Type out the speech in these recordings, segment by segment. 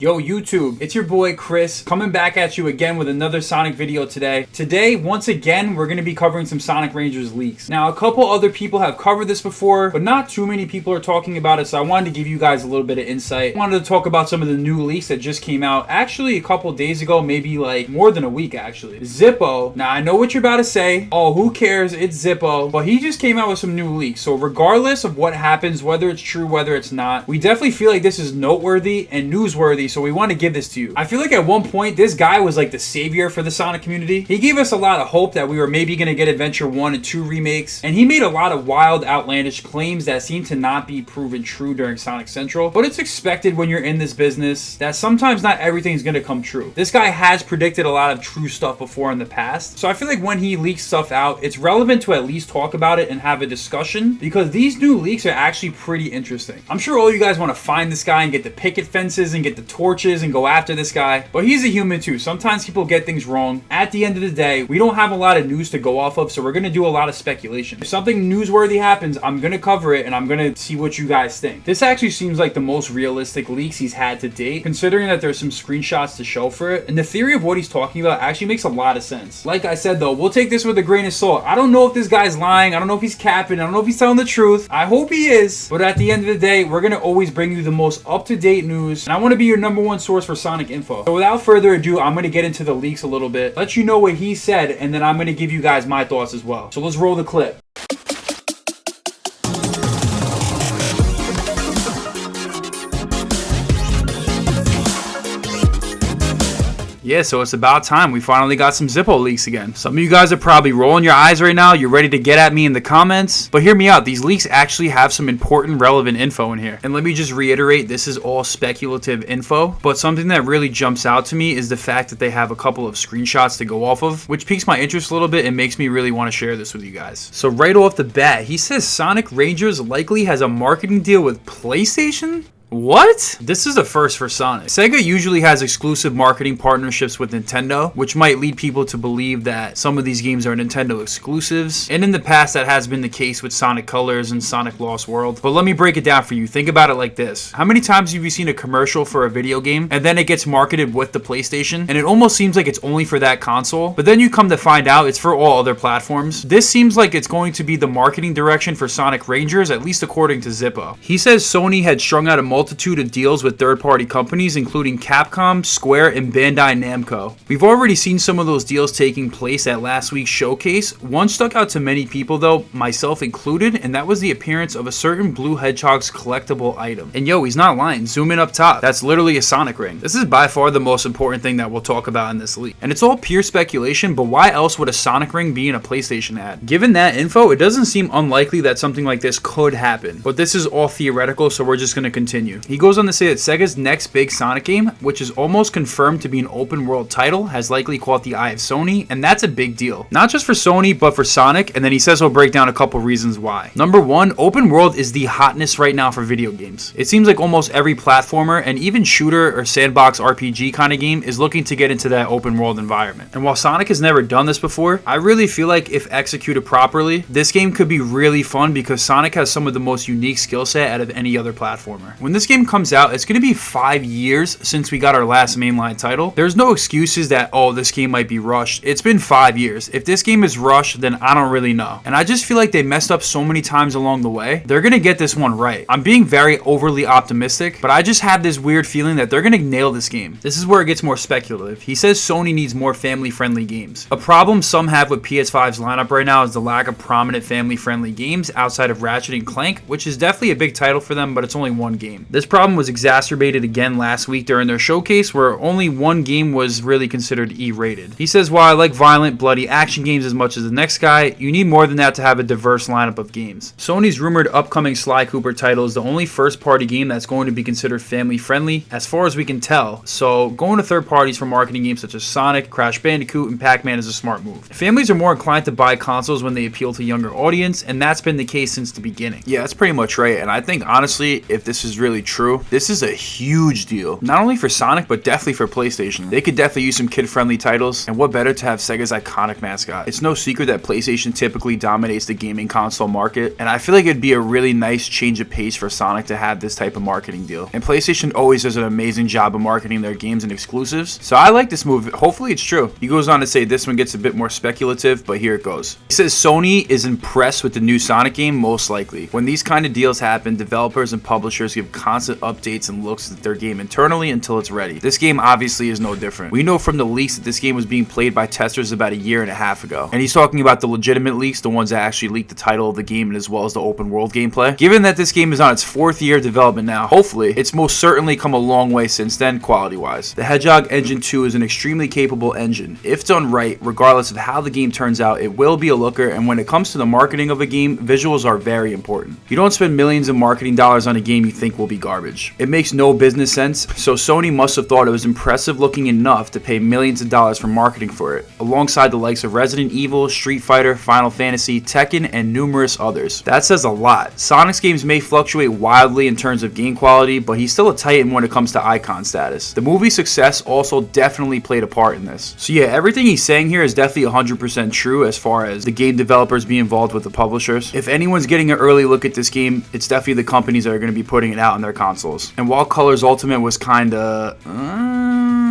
Yo YouTube, it's your boy Chris coming back at you again with another Sonic video today. Today, once again, we're going to be covering some Sonic Rangers leaks. Now, a couple other people have covered this before, but not too many people are talking about it, so I wanted to give you guys a little bit of insight. I wanted to talk about some of the new leaks that just came out actually a couple days ago, maybe like more than a week actually. Zippo, now I know what you're about to say, oh who cares, it's Zippo, but he just came out with some new leaks. So regardless of what happens, whether it's true, whether it's not, we definitely feel like this is noteworthy and newsworthy. So we want to give this to you. I feel like at one point this guy was like the savior for the Sonic community. He gave us a lot of hope that we were maybe going to get Adventure 1 and 2 remakes, and he made a lot of wild, outlandish claims that seem to not be proven true during Sonic Central. But it's expected when you're in this business that sometimes not everything is going to come true. This guy has predicted a lot of true stuff before in the past, so I feel like when he leaks stuff out, it's relevant to at least talk about it and have a discussion, because these new leaks are actually pretty interesting. I'm sure all you guys want to find this guy and get the picket fences and get the torches and go after this guy, but he's a human too. Sometimes people get things wrong. At the end of the day, we don't have a lot of news to go off of, so we're going to do a lot of speculation. If something newsworthy happens, I'm going to cover it and I'm going to see what you guys think. This actually seems like the most realistic leaks he's had to date, considering that there's some screenshots to show for it, and the theory of what he's talking about actually makes a lot of sense. Like I said though, we'll take this with a grain of salt. I don't know if this guy's lying, I don't know if he's capping, I don't know if he's telling the truth. I hope he is, but at the end of the day, we're going to always bring you the most up-to-date news, and I want to be your number one source for Sonic info. So without further ado, I'm going to get into the leaks a little bit, let you know what he said, and then I'm going to give you guys my thoughts as well. So let's roll the clip. Yeah, so it's about time. We finally got some Zippo leaks again. Some of you guys are probably rolling your eyes right now. You're ready to get at me in the comments. But hear me out. These leaks actually have some important, relevant info in here. And let me just reiterate, this is all speculative info. But something that really jumps out to me is the fact that they have a couple of screenshots to go off of, which piques my interest a little bit and makes me really want to share this with you guys. So right off the bat, he says Sonic Rangers likely has a marketing deal with PlayStation? What? This is a first for Sonic. Sega usually has exclusive marketing partnerships with Nintendo, which might lead people to believe that some of these games are Nintendo exclusives. And in the past, that has been the case with Sonic Colors and Sonic Lost World. But let me break it down for you. Think about it like this. How many times have you seen a commercial for a video game and then it gets marketed with the PlayStation and it almost seems like it's only for that console, but then you come to find out it's for all other platforms? This seems like it's going to be the marketing direction for Sonic Rangers, at least according to Zippo. He says Sony had strung out a multitude of deals with third-party companies, including Capcom, Square, and Bandai Namco. We've already seen some of those deals taking place at last week's showcase. One stuck out to many people though, myself included, and that was the appearance of a certain Blue Hedgehog's collectible item. And yo, he's not lying. Zoom in up top. That's literally a Sonic ring. This is by far the most important thing that we'll talk about in this leak. And it's all pure speculation, but why else would a Sonic ring be in a PlayStation ad? Given that info, it doesn't seem unlikely that something like this could happen. But this is all theoretical, so we're just going to continue. He goes on to say that Sega's next big Sonic game, which is almost confirmed to be an open world title, has likely caught the eye of Sony, and that's a big deal. Not just for Sony, but for Sonic, and then he says he'll break down a couple reasons why. Number one, open world is the hotness right now for video games. It seems like almost every platformer and even shooter or sandbox RPG kind of game is looking to get into that open world environment. And while Sonic has never done this before, I really feel like if executed properly, this game could be really fun because Sonic has some of the most unique skill set out of any other platformer. When this game comes out, it's going to be 5 years since we got our last mainline title. There's no excuses that, oh, this game might be rushed. It's been 5 years. If this game is rushed, then I don't really know. And I just feel like they messed up so many times along the way. They're going to get this one right. I'm being very overly optimistic, but I just have this weird feeling that they're going to nail this game. This is where it gets more speculative. He says Sony needs more family-friendly games. A problem some have with PS5's lineup right now is the lack of prominent family-friendly games outside of Ratchet and Clank, which is definitely a big title for them, but it's only one game. This problem was exacerbated again last week during their showcase, where only one game was really considered E-rated. He says, while I like violent, bloody action games as much as the next guy, you need more than that to have a diverse lineup of games. Sony's rumored upcoming Sly Cooper title is the only first-party game that's going to be considered family-friendly, as far as we can tell, so going to third parties for marketing games such as Sonic, Crash Bandicoot, and Pac-Man is a smart move. Families are more inclined to buy consoles when they appeal to younger audience, and that's been the case since the beginning. Yeah, that's pretty much right, and I think honestly, if this is really actually true, this is a huge deal. Not only for Sonic, but definitely for PlayStation. They could definitely use some kid-friendly titles, and what better to have Sega's iconic mascot. It's no secret that PlayStation typically dominates the gaming console market, and I feel like it'd be a really nice change of pace for Sonic to have this type of marketing deal. And PlayStation always does an amazing job of marketing their games and exclusives, so I like this move. Hopefully it's true. He goes on to say this one gets a bit more speculative, but here it goes. He says Sony is impressed with the new Sonic game, most likely. When these kind of deals happen, developers and publishers give constant updates and looks at their game internally until it's ready. This game obviously is no different. We know from the leaks that this game was being played by testers about a year and a half ago. And he's talking about the legitimate leaks, the ones that actually leaked the title of the game and as well as the open world gameplay. Given that this game is on its 4th year of development now, hopefully, it's most certainly come a long way since then quality-wise. The Hedgehog Engine 2 is an extremely capable engine. If done right, regardless of how the game turns out, it will be a looker, and when it comes to the marketing of a game, visuals are very important. You don't spend millions of marketing dollars on a game you think will be garbage. It makes no business sense, so Sony must have thought it was impressive looking enough to pay millions of dollars for marketing for it, alongside the likes of Resident Evil, Street Fighter, Final Fantasy, Tekken, and numerous others. That says a lot. Sonic's games may fluctuate wildly in terms of game quality, but he's still a titan when it comes to icon status. The movie's success also definitely played a part in this. So yeah, everything he's saying here is definitely 100% true as far as the game developers being involved with the publishers. If anyone's getting an early look at this game, it's definitely the companies that are going to be putting it out on their consoles. And while Colors Ultimate was kinda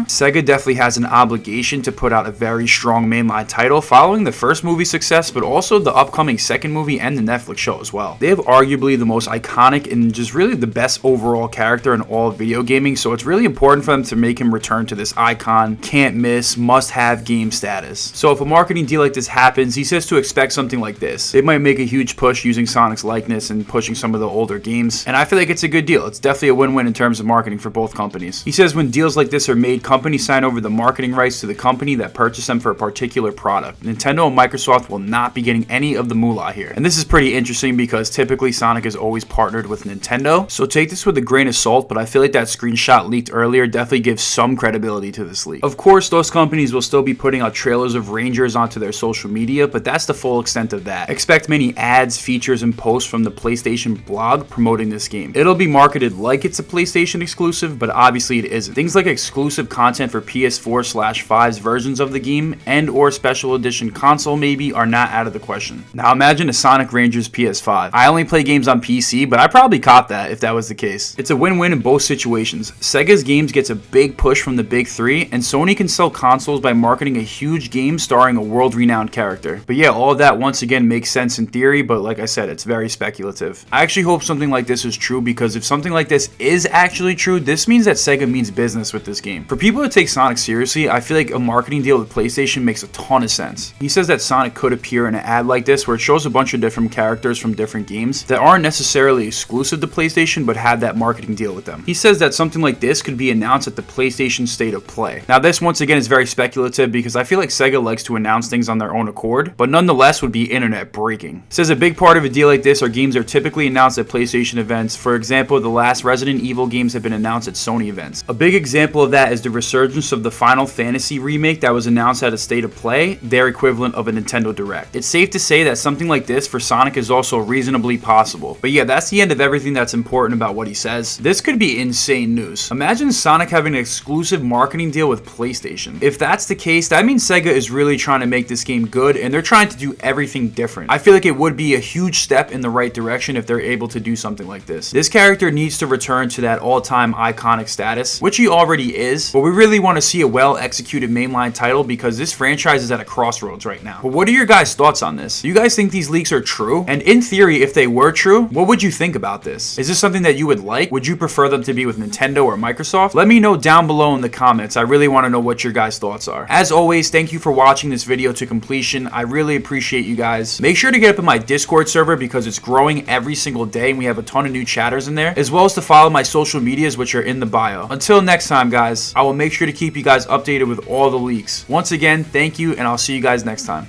Sega definitely has an obligation to put out a very strong mainline title following the first movie's success, but also the upcoming second movie and the Netflix show as well. They have arguably the most iconic and just really the best overall character in all of video gaming, so it's really important for them to make him return to this icon, can't miss, must-have game status. So if a marketing deal like this happens, he says to expect something like this. They might make a huge push using Sonic's likeness and pushing some of the older games, and I feel like it's a good deal. It's definitely a win-win in terms of marketing for both companies. He says when deals like this are made, companies sign over the marketing rights to the company that purchased them for a particular product. Nintendo and Microsoft will not be getting any of the moolah here. And this is pretty interesting because typically Sonic has always partnered with Nintendo, so take this with a grain of salt, but I feel like that screenshot leaked earlier definitely gives some credibility to this leak. Of course, those companies will still be putting out trailers of Rangers onto their social media, but that's the full extent of that. Expect many ads, features, and posts from the PlayStation blog promoting this game. It'll be marketed like it's a PlayStation exclusive, but obviously it isn't. Things like exclusive content for PS4/5's versions of the game and or special edition console maybe are not out of the question. Now imagine a Sonic Rangers PS5. I only play games on PC, but I probably caught that if that was the case. It's a win-win in both situations. Sega's games gets a big push from the big three, and Sony can sell consoles by marketing a huge game starring a world-renowned character. But yeah, all of that once again makes sense in theory, but like I said, it's very speculative. I actually hope something like this is true, because if something like this is actually true, this means that Sega means business with this game. For people to take Sonic seriously, I feel like a marketing deal with PlayStation makes a ton of sense. He says that Sonic could appear in an ad like this where it shows a bunch of different characters from different games that aren't necessarily exclusive to PlayStation but have that marketing deal with them. He says that something like this could be announced at the PlayStation State of Play. Now this once again is very speculative because I feel like Sega likes to announce things on their own accord, but nonetheless would be internet breaking. He says a big part of a deal like this are games are typically announced at PlayStation events. For example, the last Resident Evil games have been announced at Sony events. A big example of that is the resurgence of the Final Fantasy remake that was announced at a State of Play, their equivalent of a Nintendo Direct. It's safe to say that something like this for Sonic is also reasonably possible. But yeah, that's the end of everything that's important about what he says. This could be insane news. Imagine Sonic having an exclusive marketing deal with PlayStation. If that's the case, that means Sega is really trying to make this game good and they're trying to do everything different. I feel like it would be a huge step in the right direction if they're able to do something like this. This character needs to return to that all-time iconic status, which he already is, but we really want to see a well-executed mainline title because this franchise is at a crossroads right now. But what are your guys' thoughts on this? Do you guys think these leaks are true? And in theory, if they were true, what would you think about this? Is this something that you would like? Would you prefer them to be with Nintendo or Microsoft? Let me know down below in the comments. I really want to know what your guys' thoughts are. As always, thank you for watching this video to completion. I really appreciate you guys. Make sure to get up in my Discord server because it's growing every single day and we have a ton of new chatters in there, as well as to follow my social medias, which are in the bio. Until next time, guys, I will make sure to keep you guys updated with all the leaks. Once again, thank you, and I'll see you guys next time.